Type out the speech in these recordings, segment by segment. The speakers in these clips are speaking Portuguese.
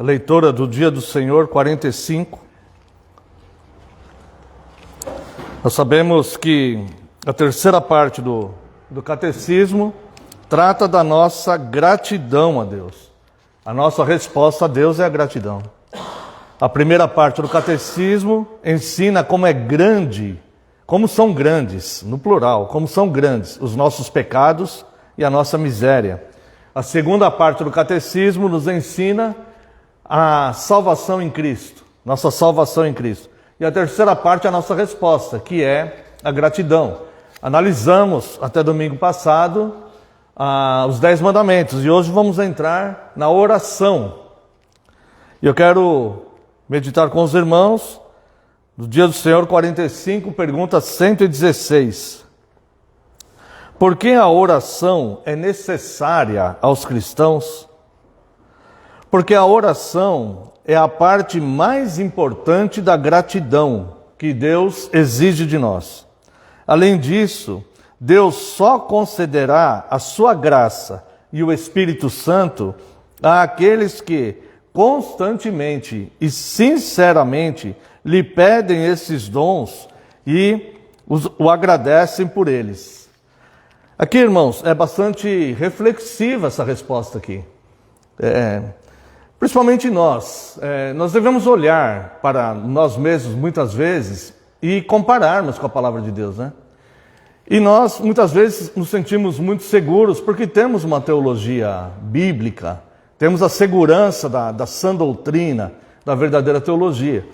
leitura do Dia do Senhor 45. Nós sabemos que a terceira parte do catecismo trata da nossa gratidão a Deus. A nossa resposta a Deus é a gratidão. A primeira parte do catecismo ensina como é grande, como são grandes, no plural, como são grandes os nossos pecados e a nossa miséria. A segunda parte do catecismo nos ensina a salvação em Cristo, nossa salvação em Cristo. E a terceira parte é a nossa resposta, que é a gratidão. Analisamos até domingo passado os 10 mandamentos e hoje vamos entrar na oração. E eu quero meditar com os irmãos no Dia do Senhor 45, pergunta 116. Por que a oração é necessária aos cristãos? Porque a oração é a parte mais importante da gratidão que Deus exige de nós. Além disso, Deus só concederá a sua graça e o Espírito Santo àqueles que constantemente e sinceramente lhe pedem esses dons e o agradecem por eles. Aqui, irmãos, é bastante reflexiva essa resposta aqui. Principalmente nós devemos olhar para nós mesmos muitas vezes e compararmos com a palavra de Deus, né? E nós muitas vezes nos sentimos muito seguros porque temos uma teologia bíblica, temos a segurança da sã doutrina, da verdadeira teologia.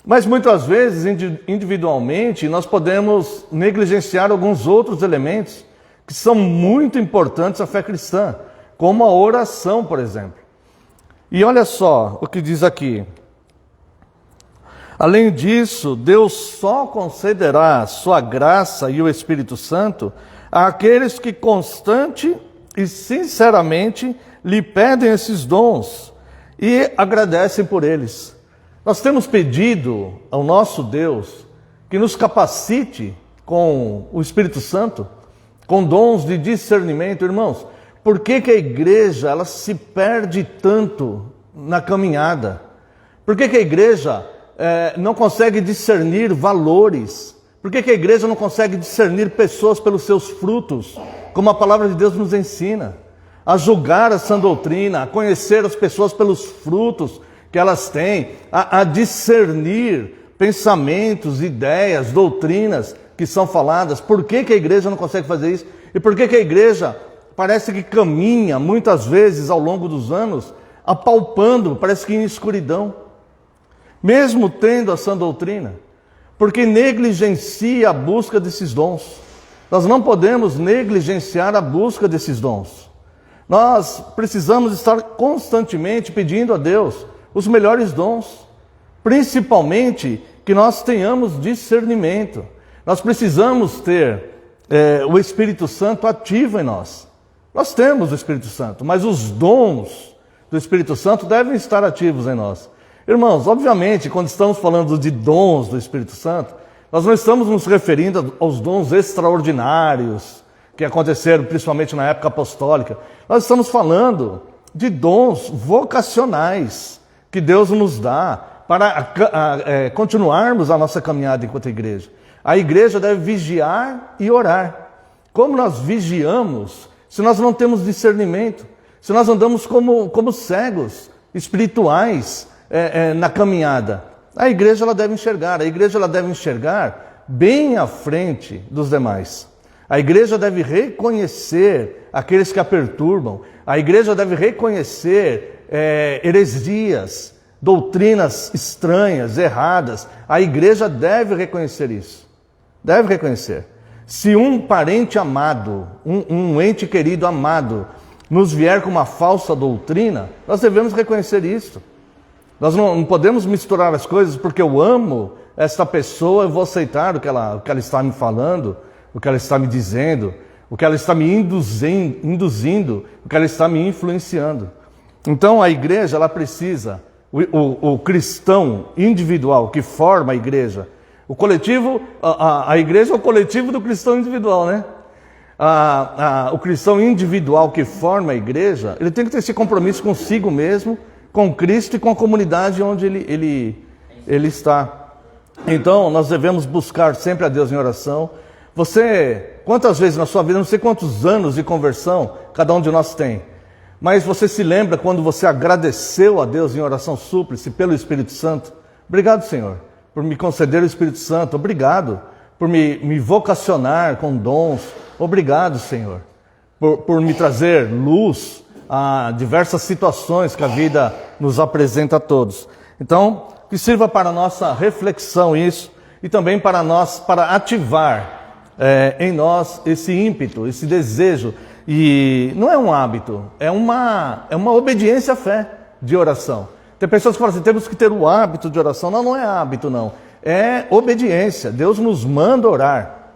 Mas muitas vezes, individualmente, nós podemos negligenciar alguns outros elementos que são muito importantes à fé cristã, como a oração, por exemplo. E olha só o que diz aqui. Além disso, Deus só concederá a sua graça e o Espírito Santo àqueles que constante e sinceramente lhe pedem esses dons e agradecem por eles. Nós temos pedido ao nosso Deus que nos capacite com o Espírito Santo, com dons de discernimento. Irmãos, por que a igreja ela se perde tanto na caminhada? Por que a igreja não consegue discernir valores? Por que a igreja não consegue discernir pessoas pelos seus frutos? Como a palavra de Deus nos ensina. A julgar a sã doutrina, a conhecer as pessoas pelos frutos que elas têm, a discernir pensamentos, ideias, doutrinas que são faladas. Por que a igreja não consegue fazer isso? E por que a igreja parece que caminha muitas vezes ao longo dos anos, apalpando, parece que em escuridão, mesmo tendo a sã doutrina? Porque negligencia a busca desses dons. Nós não podemos negligenciar a busca desses dons. Nós precisamos estar constantemente pedindo a Deus os melhores dons, principalmente que nós tenhamos discernimento. Nós precisamos ter o Espírito Santo ativo em nós. Nós temos o Espírito Santo, mas os dons do Espírito Santo devem estar ativos em nós. Irmãos, obviamente, quando estamos falando de dons do Espírito Santo, nós não estamos nos referindo aos dons extraordinários que aconteceram principalmente na época apostólica. Nós estamos falando de dons vocacionais que Deus nos dá para continuarmos a nossa caminhada enquanto igreja. A igreja deve vigiar e orar. Como nós vigiamos se nós não temos discernimento? Se nós andamos como cegos espirituais na caminhada? A igreja ela deve enxergar bem à frente dos demais. A igreja deve reconhecer aqueles que a perturbam. A igreja deve reconhecer heresias, doutrinas estranhas, erradas. A igreja deve reconhecer isso. Deve reconhecer. Se um parente amado, um ente querido amado, nos vier com uma falsa doutrina, nós devemos reconhecer isso. Nós não podemos misturar as coisas porque eu amo esta pessoa, eu vou aceitar o que ela está me falando, o que ela está me dizendo, o que ela está me induzindo, o que ela está me influenciando. Então a igreja, ela precisa, o cristão individual que forma a igreja, o coletivo, a igreja é o coletivo do cristão individual, né? O cristão individual que forma a igreja, ele tem que ter esse compromisso consigo mesmo, com Cristo e com a comunidade onde ele está. Então, nós devemos buscar sempre a Deus em oração. Você, quantas vezes na sua vida, não sei quantos anos de conversão cada um de nós tem, mas você se lembra quando você agradeceu a Deus em oração súplice pelo Espírito Santo? Obrigado, Senhor, por me conceder o Espírito Santo. Obrigado por me vocacionar com dons. Obrigado, Senhor, por me trazer luz a diversas situações que a vida nos apresenta a todos. Então, que sirva para a nossa reflexão isso, e também para ativar em nós esse ímpeto, esse desejo. E não é um hábito, é uma obediência à fé de oração. Tem pessoas que falam assim, temos que ter o hábito de oração. Não, não é hábito não, é obediência. Deus nos manda orar.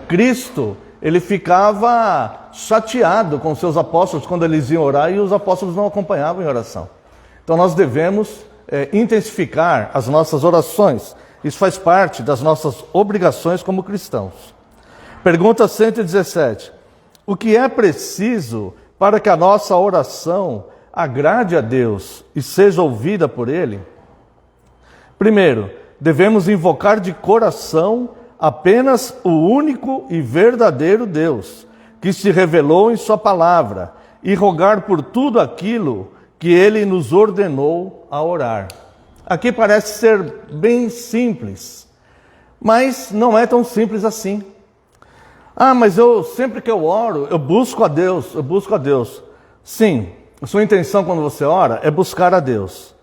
Cristo, ele ficava chateado com os seus apóstolos quando eles iam orar e os apóstolos não acompanhavam em oração. Então nós devemos intensificar as nossas orações. Isso faz parte das nossas obrigações como cristãos. Pergunta 117. O que é preciso para que a nossa oração agrade a Deus e seja ouvida por Ele? Primeiro, devemos invocar de coração apenas o único e verdadeiro Deus, que se revelou em Sua palavra, e rogar por tudo aquilo que Ele nos ordenou a orar. Aqui parece ser bem simples, mas não é tão simples assim. Mas sempre que eu oro, eu busco a Deus. Sim, a sua intenção quando você ora é buscar a Deus.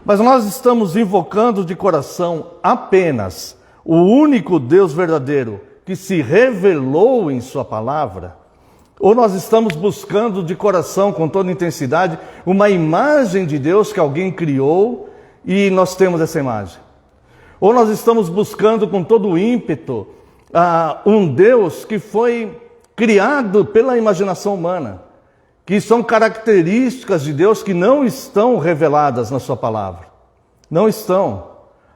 Mas nós estamos invocando de coração apenas o único Deus verdadeiro que se revelou em Sua palavra? Ou nós estamos buscando de coração, com toda intensidade, uma imagem de Deus que alguém criou e nós temos essa imagem? Ou nós estamos buscando com todo o ímpeto um Deus que foi criado pela imaginação humana, que são características de Deus que não estão reveladas na Sua palavra? Não estão.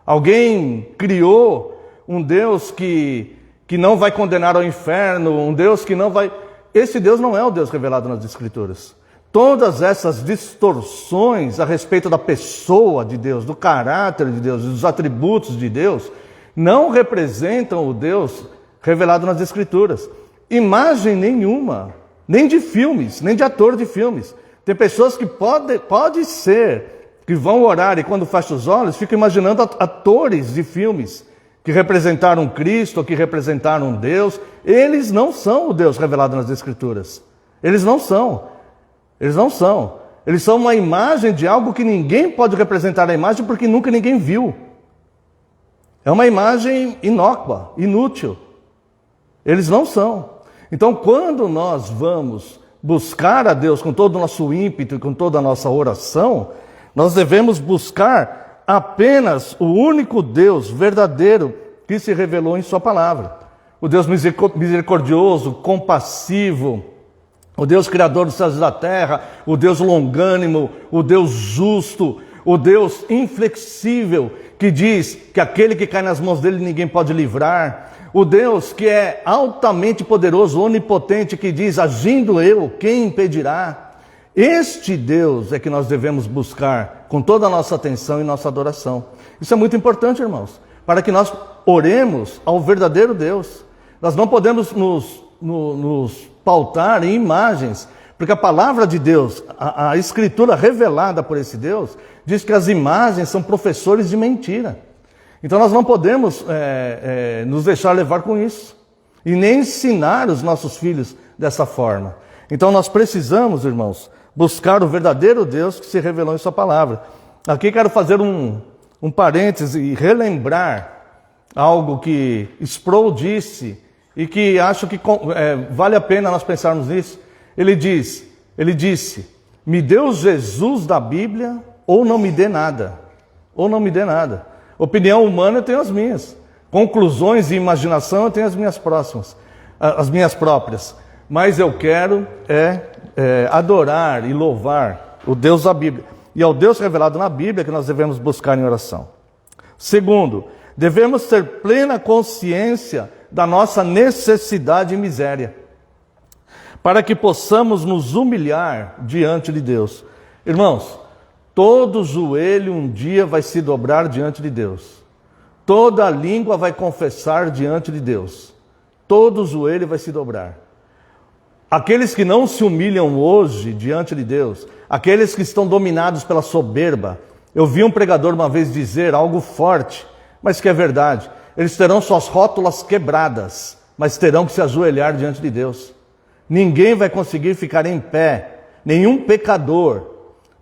Alguém criou um Deus que não vai condenar ao inferno, um Deus que não vai... Esse Deus não é o Deus revelado nas Escrituras. Todas essas distorções a respeito da pessoa de Deus, do caráter de Deus, dos atributos de Deus, não representam o Deus revelado nas Escrituras. Imagem nenhuma, nem de filmes, nem de ator de filmes. Tem pessoas que pode ser que vão orar e quando fecham os olhos ficam imaginando atores de filmes que representaram Cristo, que representaram Deus. Eles não são o Deus revelado nas Escrituras. Eles não são. Eles não são. Eles são uma imagem de algo que ninguém pode representar a imagem porque nunca ninguém viu. É uma imagem inócua, inútil. Eles não são. Então, quando nós vamos buscar a Deus com todo o nosso ímpeto e com toda a nossa oração, nós devemos buscar apenas o único Deus verdadeiro que se revelou em Sua palavra. O Deus misericordioso, compassivo, o Deus criador dos céus e da terra, o Deus longânimo, o Deus justo, o Deus inflexível, que diz que aquele que cai nas mãos dele ninguém pode livrar. O Deus que é altamente poderoso, onipotente, que diz, agindo eu, quem impedirá? Este Deus é que nós devemos buscar com toda a nossa atenção e nossa adoração. Isso é muito importante, irmãos, para que nós oremos ao verdadeiro Deus. Nós não podemos nos pautar em imagens, porque a palavra de Deus, a Escritura revelada por esse Deus, diz que as imagens são professores de mentira. Então nós não podemos nos deixar levar com isso, e nem ensinar os nossos filhos dessa forma. Então nós precisamos, irmãos, buscar o verdadeiro Deus que se revelou em Sua palavra. Aqui quero fazer um parêntese e relembrar algo que Sproul disse e que acho que vale a pena nós pensarmos nisso. Ele disse, me dê o Jesus da Bíblia ou não me dê nada. Ou não me dê nada. Opinião humana eu tenho as minhas. Conclusões e imaginação eu tenho as minhas próprias. Mas eu quero adorar e louvar o Deus da Bíblia. E é o Deus revelado na Bíblia que nós devemos buscar em oração. Segundo, devemos ter plena consciência da nossa necessidade e miséria, para que possamos nos humilhar diante de Deus. Irmãos, Todo joelho um dia vai se dobrar diante de Deus. Toda língua vai confessar diante de Deus. Todo joelho vai se dobrar. Aqueles que não se humilham hoje diante de Deus, aqueles que estão dominados pela soberba. Eu vi um pregador uma vez dizer algo forte, mas que é verdade. Eles terão suas rótulas quebradas, mas terão que se ajoelhar diante de Deus. Ninguém vai conseguir ficar em pé, nenhum pecador,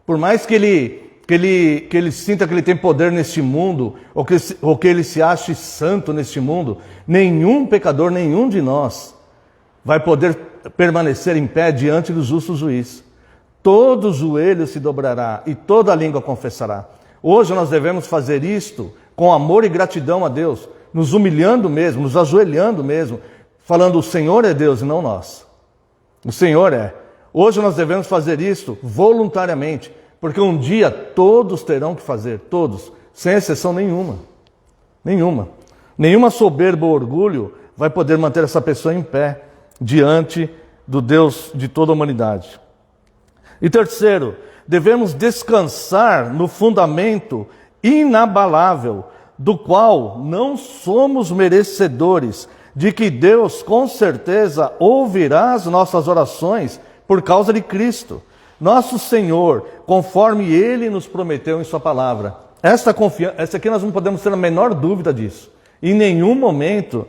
por mais que ele sinta que ele tem poder neste mundo, ou que ele se ache santo neste mundo, nenhum pecador, nenhum de nós, vai poder permanecer em pé diante do justo juiz. Todo joelho se dobrará e toda língua confessará. Hoje nós devemos fazer isto com amor e gratidão a Deus, nos humilhando mesmo, nos ajoelhando mesmo, falando: o Senhor é Deus e não nós. O Senhor é. Hoje nós devemos fazer isso voluntariamente, porque um dia todos terão que fazer, todos, sem exceção nenhuma. Nenhuma soberba ou orgulho vai poder manter essa pessoa em pé diante do Deus de toda a humanidade. E terceiro, devemos descansar no fundamento inabalável, do qual não somos merecedores, de que Deus com certeza ouvirá as nossas orações por causa de Cristo, nosso Senhor, conforme Ele nos prometeu em sua palavra. Essa aqui nós não podemos ter a menor dúvida disso. Em nenhum momento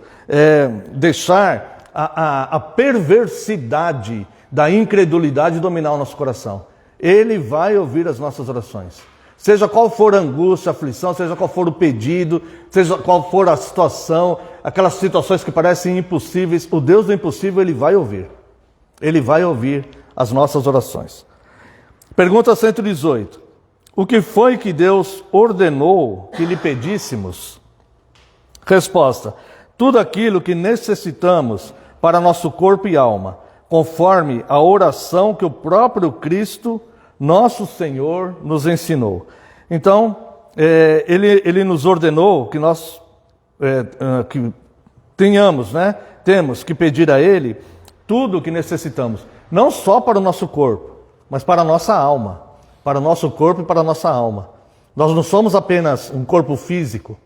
deixar a perversidade da incredulidade dominar o nosso coração. Ele vai ouvir as nossas orações. Seja qual for a angústia, a aflição, seja qual for o pedido, seja qual for a situação, aquelas situações que parecem impossíveis, o Deus do impossível, Ele vai ouvir. Ele vai ouvir as nossas orações. Pergunta 118. O que foi que Deus ordenou que lhe pedíssemos? Resposta: tudo aquilo que necessitamos para nosso corpo e alma, conforme a oração que o próprio Cristo, nosso Senhor, nos ensinou. Então, ele nos ordenou que nós que temos que pedir a Ele tudo o que necessitamos, não só para o nosso corpo, mas para a nossa alma, para o nosso corpo e para a nossa alma. Nós não somos apenas um corpo físico,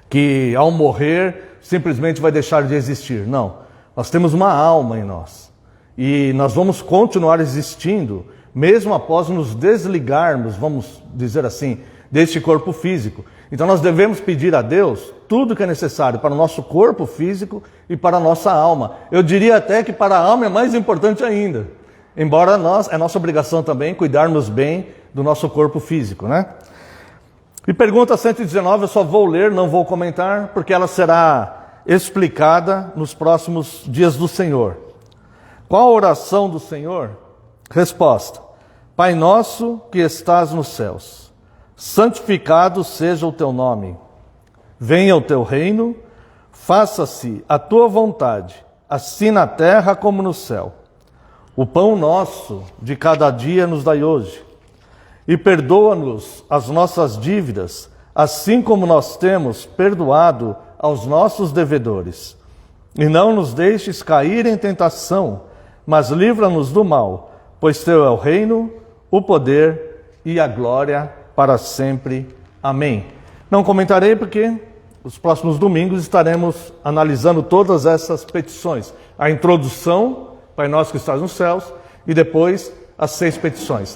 que ao morrer simplesmente vai deixar de existir. Não, nós temos uma alma em nós. E nós vamos continuar existindo, mesmo após nos desligarmos, vamos dizer assim, deste corpo físico. Então nós devemos pedir a Deus tudo o que é necessário para o nosso corpo físico e para a nossa alma. Eu diria até que para a alma é mais importante ainda. Embora é nossa obrigação também cuidarmos bem do nosso corpo físico, né? E pergunta 119 eu só vou ler, não vou comentar, porque ela será explicada nos próximos dias do Senhor. Qual a oração do Senhor? Resposta: Pai nosso que estás nos céus, santificado seja o teu nome. Venha o teu reino, faça-se a tua vontade, assim na terra como no céu. O pão nosso de cada dia nos dai hoje. E perdoa-nos as nossas dívidas, assim como nós temos perdoado aos nossos devedores. E não nos deixes cair em tentação, mas livra-nos do mal, pois teu é o reino, o poder e a glória para sempre. Amém. Não comentarei porque os próximos domingos estaremos analisando todas essas petições. A introdução, Pai nosso que estás nos céus, e depois as 6 petições.